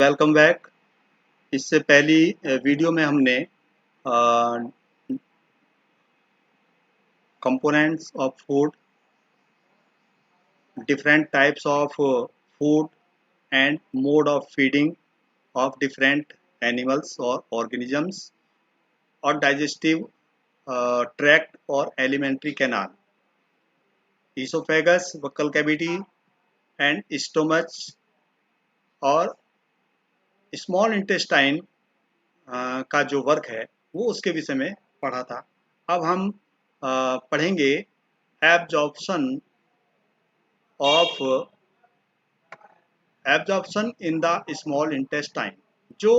Welcome back. इससे पहली video में हमने components of food, different types of food and mode of feeding of different animals और organisms और डाइजेस्टिव ट्रैक्ट और alimentary canal, oesophagus, buccal cavity and stomach और small intestine का जो वर्क है वो उसके विषय में पढ़ा था। अब हम पढ़ेंगे absorption of absorption in the small intestine. जो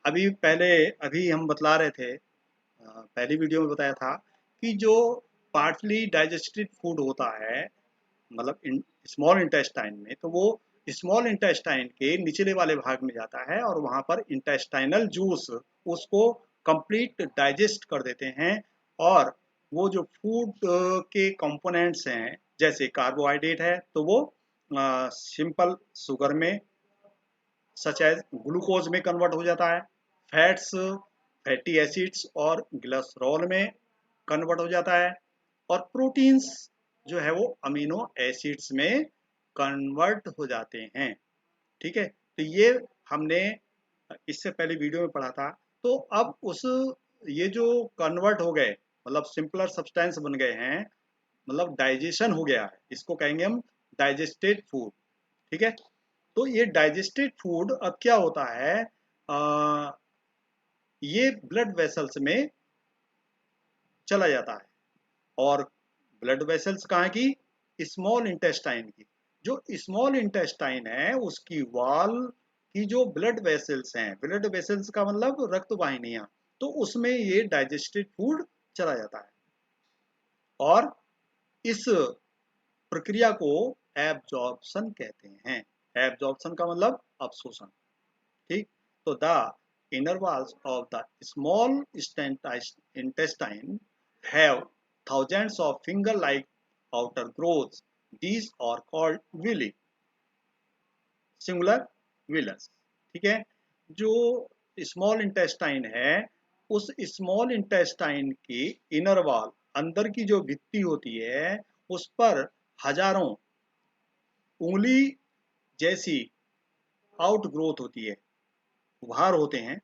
अभी हम बतला रहे थे, पहली वीडियो में बताया था कि जो पार्टली डाइजेस्टेड फूड होता है, मतलब स्मॉल इंटेस्टाइन में, तो वो स्मॉल इंटेस्टाइन के निचले वाले भाग में जाता है और वहां पर इंटेस्टाइनल जूस उसको कंप्लीट डाइजेस्ट कर देते हैं। और वो जो फूड के कंपोनेंट्स हैं, जैसे कार्बोहाइड्रेट है तो वो सिंपल शुगर में सच एज ग्लूकोज में कन्वर्ट हो जाता है, फैट्स फैटी एसिड्स और ग्लिसरॉल में कन्वर्ट हो जाता है, और प्रोटीन्स जो है वो अमीनो एसिड्स में कन्वर्ट हो जाते हैं। ठीक है, तो ये हमने इससे पहले वीडियो में पढ़ा था। तो अब उस ये जो कन्वर्ट हो गए, मतलब सिंपलर सब्सटेंस बन गए हैं, मतलब डाइजेशन हो गया है, इसको कहेंगे हम डाइजेस्टेड फूड। ठीक है, तो ये डाइजेस्टेड फूड अब क्या होता है, आ, ये ब्लड वेसल्स में चला जाता है। और ब्लड वेसल्स कहाँ की? स्मॉल इंटेस्टाइन की। जो स्मॉल इंटेस्टाइन है उसकी वॉल की जो ब्लड वेसल्स हैं, ब्लड वेसल्स का मतलब रक्त वाहिनियां, तो उसमें ये डाइजेस्टेड फूड चला जाता है। और इस प्रक्रिया को एब्जॉर्प्शन कहते हैं। एब्जॉर्प्शन का मतलब अवशोषण। ठीक, तो the inner walls of the small intestine have thousands of finger-like outer growths. These are called villi, singular villous. ठीक है, जो स्मॉल इंटेस्टाइन है, उस स्मॉल इंटेस्टाइन की इनर वॉल, अंदर की जो भित्ति होती है, उस पर हजारों उंगली जैसी आउट ग्रोथ होती है, उभार होते हैं,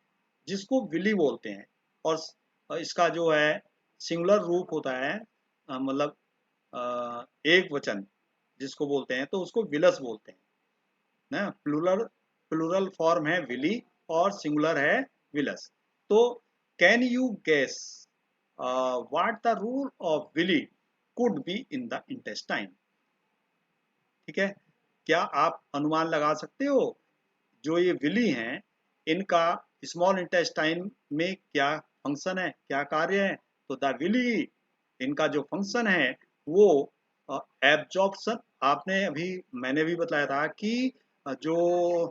जिसको विली बोलते हैं। और इसका जो है सिंगुलर रूप होता है, मतलब एक वचन जिसको बोलते हैं तो उसको विलस बोलते हैं ना। प्लूरल प्लूरल फॉर्म है विली और सिंगुलर है विलस। तो can you guess what the rule of villi could be in the intestine? ठीक है, क्या आप अनुमान लगा सकते हो जो ये विली हैं, इनका स्मॉल इंटेस्टाइन में क्या फंक्शन है, क्या कार्य है? तो द विली, इनका जो फंक्शन है वो एब्जॉर्प्शन। आपने अभी मैंने भी बताया था कि जो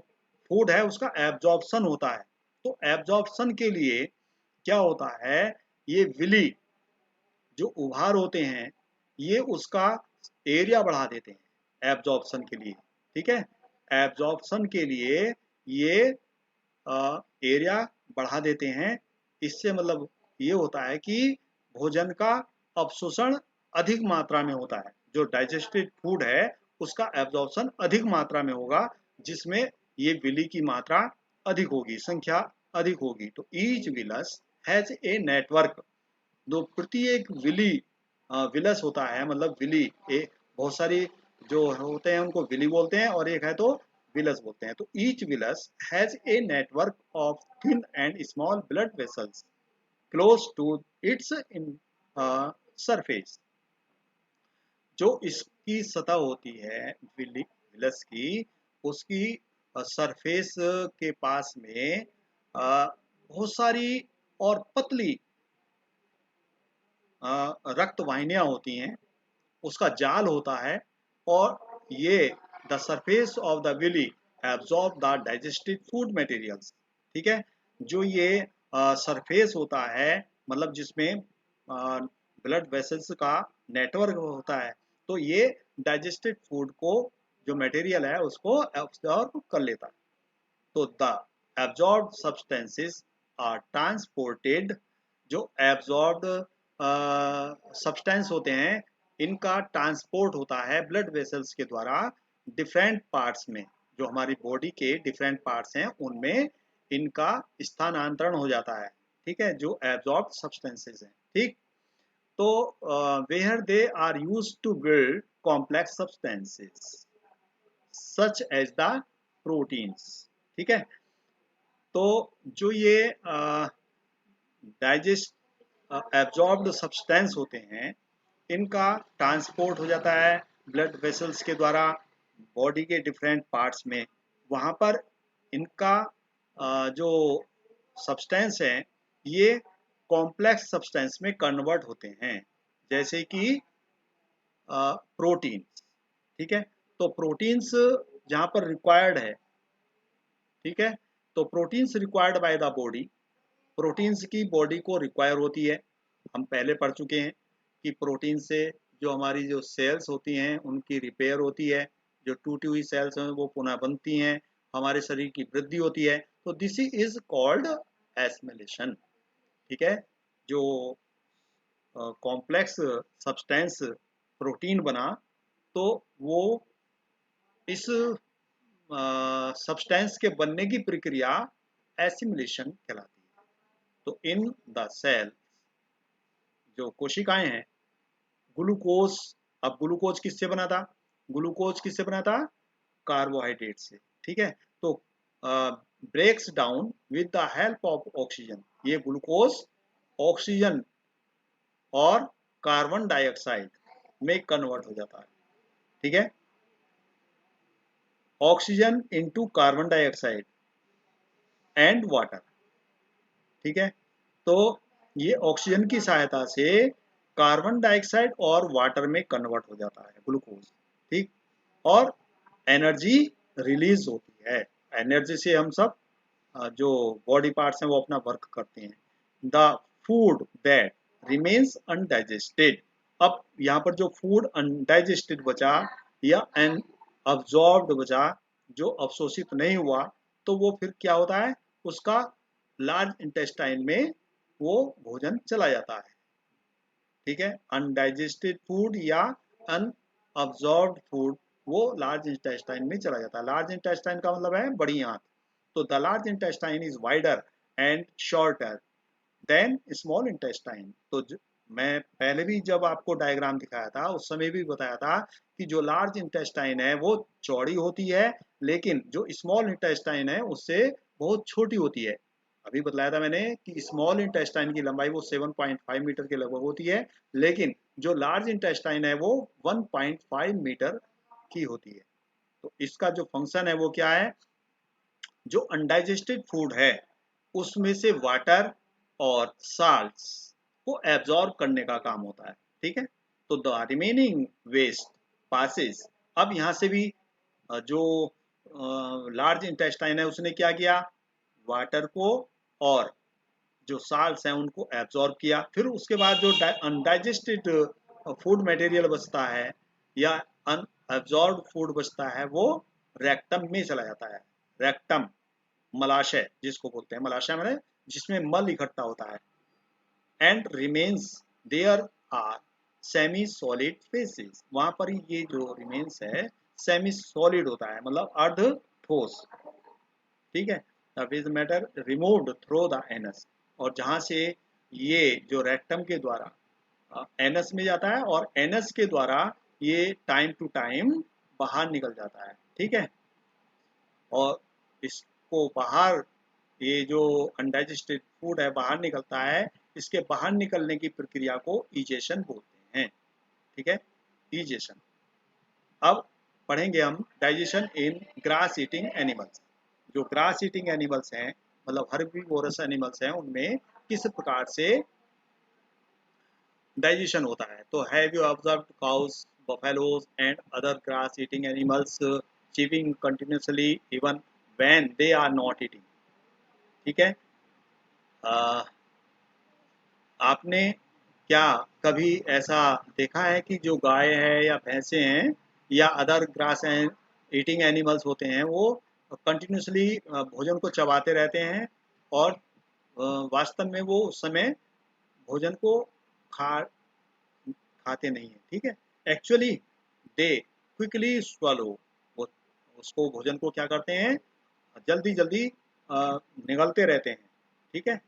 फूड है उसका एब्जॉर्प्शन होता है। तो एब्जॉर्प्शन के लिए क्या होता है, ये विली जो उभार होते हैं, ये उसका एरिया बढ़ा देते हैं एब्जॉर्प्शन के लिए। ठीक है, एब्जॉर्प्शन के लिए ये एरिया बढ़ा देते हैं। इससे मतलब ये होता है कि भोजन का अवशोषण अधिक मात्रा में होता है। जो डाइजेस्टेड फूड है उसका एब्जॉर्प्शन अधिक मात्रा में होगा, जिसमें ये विली की मात्रा अधिक होगी, संख्या अधिक होगी। तो each villus has a network. दो प्रत्येक विली विलस होता है, मतलब विली बहुत सारी जो होते हैं उनको विली बोलते हैं, और एक है तो विलस बोलते हैं। तो each villus has a network of thin and small blood vessels close to its in surface. जो इसकी सतह होती है विलस की, उसकी सरफेस के पास में बहुत सारी और पतली रक्त वाहिनियां होती हैं, उसका जाल होता है। और ये the surface of the villi absorb the digestive food materials. ठीक है, जो ये सरफेस होता है, मतलब जिसमें ब्लड वेसल्स का नेटवर्क होता है, तो ये डाइजेस्टेड फूड को, जो मटेरियल है उसको एब्जॉर्ब कर लेता है। तो the absorbed substances are transported, जो एब्जॉर्ब्ड सब्सटेंस होते हैं इनका ट्रांसपोर्ट होता है ब्लड वेसल्स के द्वारा डिफरेंट पार्ट्स में, जो हमारी बॉडी के डिफरेंट पार्ट्स हैं उनमें इनका स्थानांतरण हो जाता है, ठीक है, जो एब्जॉर्ब्ड सब्सटेंसेस हैं, ठीक। तो where they are used to build complex substances such as the proteins, ठीक है। तो जो ये डाइजेस्ट एब्जॉर्ब्ड सब्सटेंस होते हैं इनका ट्रांसपोर्ट हो जाता है ब्लड वेसल्स के द्वारा बॉडी के डिफरेंट पार्ट्स में, वहाँ पर इनका जो सब्सटेंस है ये कॉम्प्लेक्स सब्सटेंस में कन्वर्ट होते हैं, जैसे कि प्रोटीन्स, ठीक है। तो प्रोटीन्स जहाँ पर रिक्वायर्ड है, ठीक है, तो proteins required by the body, proteins की बॉडी को रिक्वायर होती है, हम पहले पढ़ चुके हैं कि प्रोटीन से जो हमारी जो सेल्स होती हैं उनकी रिपेयर होती है, जो टूटी हुई सेल्स हैं वो पुनः बनती हैं, हमारे शरीर की वृद्धि होती है, तो दिस इज कॉल्ड एसिमिलेशन, ठीक है। जो कॉम्प्लेक्स सब्सटेंस प्रोटीन बना तो वो इस सब्सटेंस के बनने की प्रक्रिया एसिमिलेशन कहलाती है। तो इन द सेल जो कोशिकाएं हैं ग्लूकोज, अब ग्लूकोज किससे बना था, ग्लूकोज किससे बना था, कार्बोहाइड्रेट से, ठीक है। तो breaks down with the help of oxygen, ये ग्लूकोज ऑक्सीजन और कार्बन डाइऑक्साइड में कन्वर्ट हो जाता है, ठीक है, oxygen into carbon dioxide and water, ठीक है। तो ये ऑक्सीजन की सहायता से कार्बन डाइऑक्साइड और वाटर में कन्वर्ट हो जाता है ग्लूकोज, ठीक, और एनर्जी रिलीज होती है, एनर्जी से हम सब जो बॉडी पार्ट्स हैं वो अपना वर्क करते हैं। The food that remains undigested, अब यहाँ पर जो फूड अनडाइजेस्टेड बचा या एन अब्जॉर्ब्ड बचा, जो अवशोषित नहीं हुआ, तो वो फिर क्या होता है, उसका लार्ज इंटेस्टाइन में वो भोजन चला जाता है, ठीक है। अनडाइजेस्टेड फूड या अनअब्जॉर्ब्ड फूड वो लार्ज इंटेस्टाइन में चला जाता है, लार्ज इंटेस्टाइन का मतलब है बड़ी आंत, तो the large intestine is wider and shorter than small intestine. तो मैं पहले भी जब आपको डायग्राम दिखाया था उस समय भी बताया था कि जो लार्ज इंटेस्टाइन है वो चौड़ी होती है, लेकिन जो स्मॉल इंटेस्टाइन है उससे बहुत छोटी होती है। अभी बताया था मैंने कि स्मॉल इंटेस्टाइन की लंबाई वो 7.5 मीटर के लगभग होती है, लेकिन जो लार्ज इंटेस्टाइन है वो 1.5 मीटर की होती है। तो इसका जो फंक्शन है वो क्या है, जो अनडाइजेस्टेड फूड है उसमें से वाटर और साल्ट्स को एब्जॉर्ब करने का काम होता है, ठीक है। तो द रिमेनिंग वेस्ट पासिस, अब यहाँ से भी जो लार्ज इंटेस्टाइन है उसने क्या किया, वाटर को और जो साल्ट्स हैं उनको एब्जॉर्ब किया, फिर उसके बाद जो अनडाइजेस्टेड फूड मटेरियल बचता है या अनएब्जॉर्ब फूड बचता है वो रेक्टम में चला जाता है, रेक्टम मलाशय जिसको बोलते हैं, मलाशय मतलब जिसमें मल इकट्ठा होता है, and remains there are semi solid faeces, वहां पर ये जो रिमेन्स है सेमी सॉलिड होता है, मतलब अर्ध ठोस, ठीक है। The matter removed through the anus, और जहां से ये जो रेक्टम के द्वारा एनस में जाता है और एनस के द्वारा ये टाइम टू टाइम बाहर निकल जाता है, ठीक है। और इसको बाहर, ये जो अनडाइजेस्टेड फूड है बाहर निकलता है, इसके बाहर निकलने की प्रक्रिया को इजेशन बोलते हैं, ठीक है, इजेशन। अब पढ़ेंगे हम डाइजेशन इन ग्रास ईटिंग एनिमल्स, जो ग्रास ईटिंग एनिमल्स हैं मतलब हर्बीवोरस एनिमल्स हैं उनमें किस प्रकार से डाइजेशन होता है। तो have you observed cows, buffaloes and other grass eating animals chewing continuously even when they are not eating, ठीक है। आपने क्या कभी ऐसा देखा है कि जो गाय है या भैंसे हैं या अदर ग्रास ईटिंग एनिमल्स होते हैं वो कंटिन्यूसली भोजन को चबाते रहते हैं और वास्तव में वो उस समय भोजन को खा खाते नहीं है, ठीक है। एक्चुअली दे क्विकली swallow, वो उसको भोजन को क्या करते हैं, जल्दी जल्दी निगलते रहते हैं, ठीक है।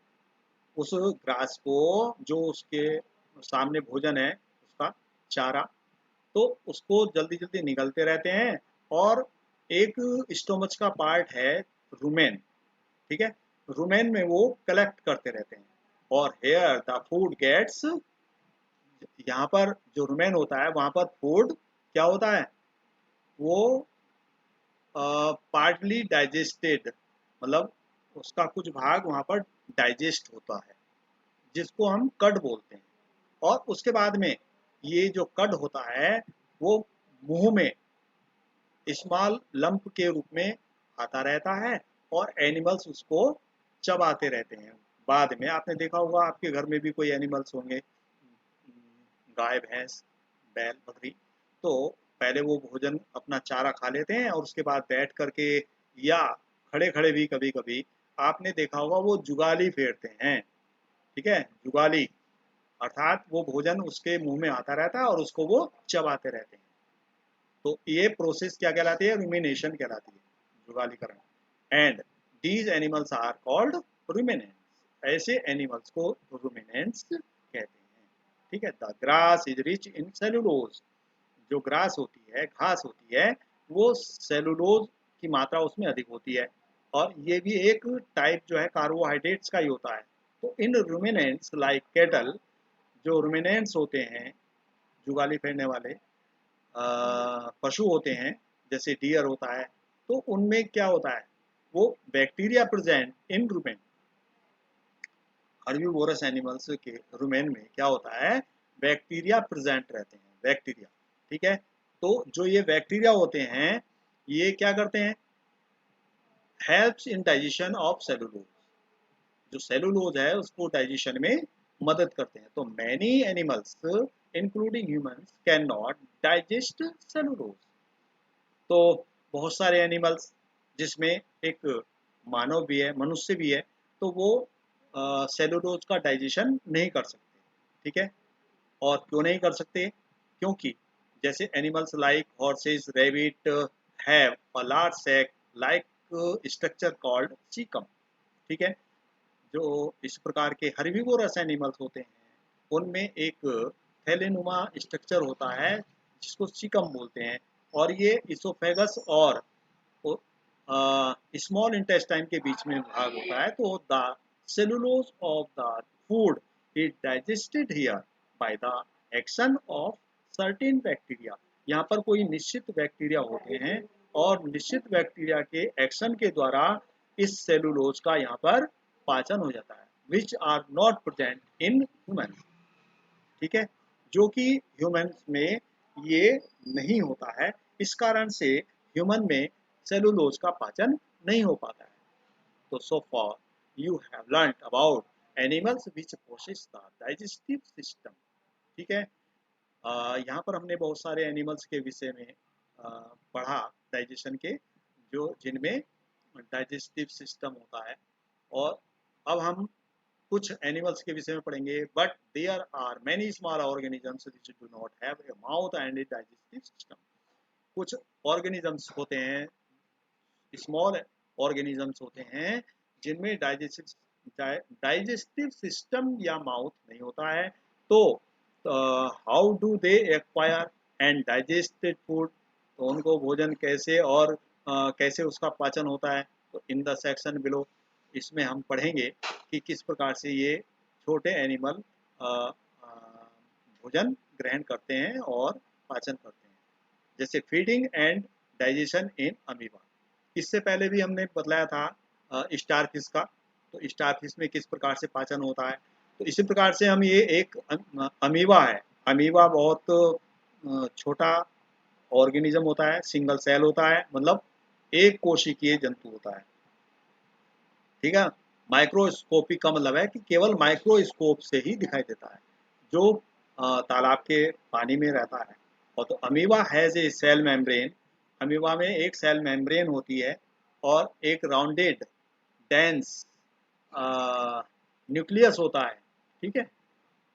उस ग्रास को, जो उसके सामने भोजन है उसका चारा, तो उसको जल्दी जल्दी निगलते रहते हैं। और एक स्टोमच का पार्ट है रुमेन, ठीक है। रुमेन में वो कलेक्ट करते रहते हैं और हेयर द फूड गेट्स, यहाँ पर जो रुमेन होता है वहां पर फूड क्या होता है, वो पार्टली डाइजेस्टेड, मतलब उसका कुछ भाग वहां पर डाइजेस्ट होता है, जिसको हम कड बोलते हैं। और उसके बाद में ये जो कड होता है वो मुंह में स्मॉल लंप के रूप में आता रहता है और एनिमल्स उसको चबाते रहते हैं। बाद में आपने देखा होगा, आपके घर में भी कोई एनिमल्स होंगे, गाय भैंस बैल बकरी, तो पहले वो भोजन अपना चारा खा लेते हैं और उसके बाद बैठ करके या खड़े खड़े भी कभी कभी आपने देखा होगा वो जुगाली फेरते हैं, ठीक है। जुगाली अर्थात वो भोजन उसके मुंह में आता रहता है और उसको वो चबाते रहते हैं। तो ये प्रोसेस क्या कहलाती है, रुमिनेशन कहलाती है, जुगालीकरण। And these animals are called ruminants, ऐसे एनिमल्स को रुमिनेंट्स कहते हैं, ठीक है। The grass is rich in cellulose, जो ग्रास होती है, घास होती है, वो सेलुलोज की मात्रा उसमें अधिक होती है। और ये भी एक टाइप जो है कार्बोहाइड्रेट्स का ही होता है। तो इन रुमिनेंट्स लाइक केटल, जो रुमिनेंट्स होते हैं, जुगाली फेरने वाले पशु होते हैं, जैसे डियर होता है, तो उनमें क्या होता है, वो bacteria present in rumen, herbivorous animals के रुमेन में क्या होता है, बैक्टीरिया प्रेजेंट रहते हैं, बैक्टीरिया, ठीक है। तो जो ये बैक्टीरिया होते हैं, ये क्या करते हैं, helps in digestion of cellulose, जो सेलुलोज है उसको डाइजेशन में मदद करते हैं। तो many animals including humans can not digest cellulose, तो बहुत सारे एनिमल्स, जिसमें एक मानव भी है, मनुष्य भी है, तो वो सेलुलोज का डाइजेशन नहीं कर सकते, ठीक है। और क्यों नहीं कर सकते, क्योंकि जैसे animals like horses, rabbit have a large sac like structure called caecum, ठीक है। जो इस प्रकार के हर्बीवोरस एनिमल्स होते हैं, उनमें एक थैलेनुमा स्ट्रक्चर होता है जिसको सीकम बोलते हैं। और ये इसोफेगस और स्मॉल इंटेस्टाइन के बीच में भाग होता है। तो the cellulose of the food is digested here by the action of certain bacteria, यहाँ पर कोई निश्चित बैक्टीरिया होते हैं और निश्चित बैक्टीरिया के एक्शन के द्वारा इस सेलुलोज का यहाँ पर पाचन हो जाता है, which are not present in human, ठीक है, जो कि ह्यूमंस में ये नहीं होता है। इस कारण से ह्यूमन में सेलुलोज का पाचन नहीं हो पाता है। तो so far you have learned about animals which possess the digestive system, ठीक है। यहाँ पर हमने बहुत सारे एनिमल्स के विषय में पढ़ा, डाइजेशन के, जो जिनमें डाइजेस्टिव सिस्टम होता है। और अब हम कुछ एनिमल्स के विषय में पढ़ेंगे, but there are many small organisms which do not have a mouth and a digestive system, कुछ ऑर्गेनिजम्स होते हैं, स्मॉल ऑर्गेनिजम्स होते हैं, जिनमें डाइजेस्टिव सिस्टम या माउथ नहीं होता है। तो how do they acquire and digested food, तो उनको भोजन कैसे और कैसे उसका पाचन होता है। तो इन द सेक्शन बिलो, इसमें हम पढ़ेंगे कि किस प्रकार से ये छोटे एनिमल भोजन ग्रहण करते हैं और पाचन करते हैं, जैसे feeding and digestion in amoeba. इससे पहले भी हमने बतलाया था स्टार फिश का, तो स्टार फिश में किस प्रकार से पाचन होता है। तो इसी प्रकार से हम ये एक अमीबा है, अमीबा बहुत छोटा ऑर्गेनिज्म होता है, सिंगल सेल होता है, मतलब एक कोशिकीय जंतु होता है, ठीक है। माइक्रोस्कोपिक का मतलब है कि केवल माइक्रोस्कोप से ही दिखाई देता है, जो तालाब के पानी में रहता है। और तो amoeba has a cell membrane, amoeba में एक सेल मेम्ब्रेन होती है, और एक राउंडेड डेंस न्यूक्लियस होता है, ठीक है,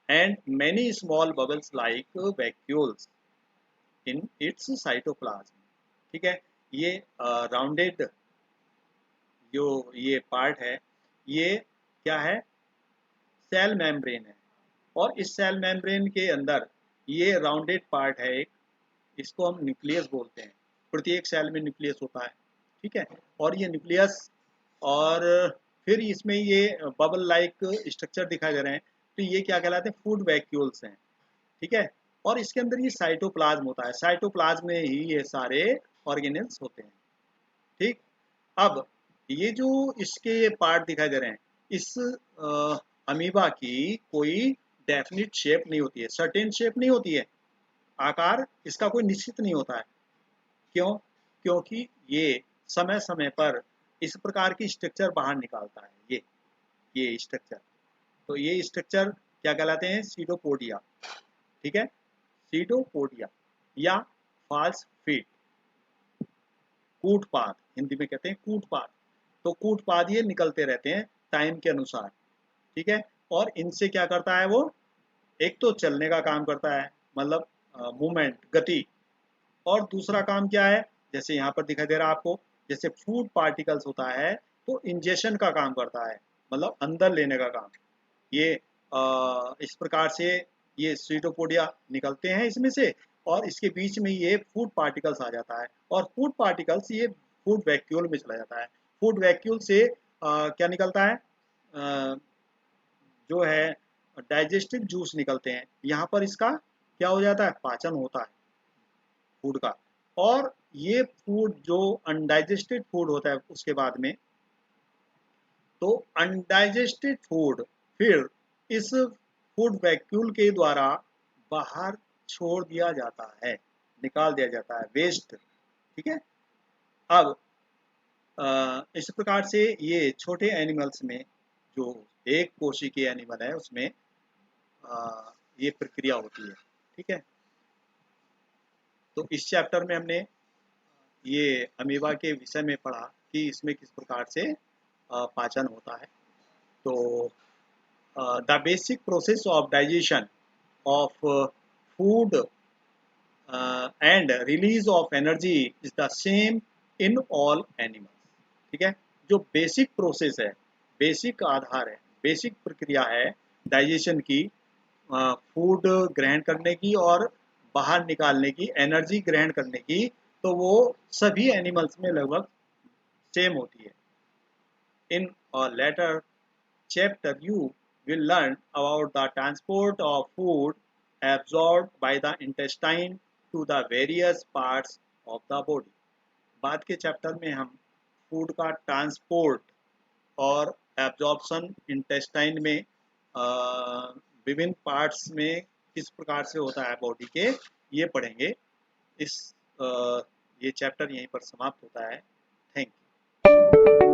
and many small bubbles like vacuoles in its cytoplasm, ठीक है। ये राउंडेड जो ये पार्ट है, ये क्या है, सेल मेम्ब्रेन है, और इस सेल मेम्ब्रेन के अंदर ये राउंडेड पार्ट है एक, इसको हम न्यूक्लियस बोलते हैं। प्रत्येक सेल में न्यूक्लियस होता है, ठीक है, और ये न्यूक्लियस, और फिर इसमें ये बबल लाइक स्ट्रक्चर दिखाई दे रहे हैं, तो ये क्या कहलाते हैं, फूड वैक्यूल्स हैं, ठीक है। और इसके अंदर ये साइटोप्लाज्म होता है, साइटोप्लाज्म में ही ये सारे ऑर्गेनेल्स होते हैं, ठीक। अब ये जो इसके ये पार्ट दिखाई दे रहे हैं, इस अमीबा की कोई डेफिनिट शेप नहीं होती है, सर्टेन शेप नहीं होती है, आकार इसका कोई निश्चित नहीं होता है। क्यों? क्योंकि ये समय समय पर इस प्रकार की स्ट्रक्चर बाहर निकालता है, ये स्ट्रक्चर, तो ये स्ट्रक्चर क्या कहलाते हैं, सीडोपोडिया, ठीक है, सीडोपोडिया या फॉल्स फीट, कूटपाद, हिंदी में कहते हैं कूटपाद। तो कूटपाद ये निकलते रहते हैं टाइम के अनुसार, ठीक है, और इनसे क्या करता है वो, एक तो चलने का काम करता है, मतलब मूवमेंट, गति, और दूसरा काम क्या है, जैसे यहाँ पर दिखाई दे रहा है आपको, जैसे फूड पार्टिकल्स होता है तो इंजेक्शन का काम करता है, मतलब अंदर लेने का काम। ये इस प्रकार से ये स्वीटोपोडिया निकलते हैं इसमें से, और इसके बीच में ये फूड पार्टिकल्स आ जाता है, और फूड पार्टिकल्स ये फूड वैक्यूल में चला जाता है। फूड वैक्यूल से क्या निकलता है, जो है डाइजेस्टिव जूस निकलते हैं, यहाँ पर इसका क्या हो जाता है, पाचन होता है फूड का। और ये फूड जो अनडाइजेस्टेड फूड होता है उसके बाद में, तो अनडाइजेस्टेड फूड फिर इस फूड वैक्यूल के द्वारा बाहर छोड़ दिया जाता है, निकाल दिया जाता है, वेस्ट, ठीक है। अब इस प्रकार से ये छोटे एनिमल्स में, जो एक कोशिकीय एनिमल है उसमें ये प्रक्रिया होती है, ठीक है। तो इस चैप्टर में हमने ये अमीबा के विषय में पढ़ा कि इसमें किस प्रकार से पाचन होता है। तो the basic process of digestion of food and release of energy is the same in all animals, ठीक है। जो बेसिक प्रोसेस है, बेसिक आधार है, बेसिक प्रक्रिया है डाइजेशन की, फूड ग्रहण करने की और बाहर निकालने की, एनर्जी ग्रहण करने की, तो वो सभी एनिमल्स में लगभग सेम होती है। इन और letter chapter, you will learn about the transport of food absorbed by the intestine to the various parts of the body. बाद के चैप्टर में हम फूड का ट्रांसपोर्ट और एब्जॉर्प्शन इंटेस्टाइन में विभिन्न पार्ट्स में किस प्रकार से होता है बॉडी के, ये पढ़ेंगे। इस ये चैप्टर यहीं पर समाप्त होता है। Thank you.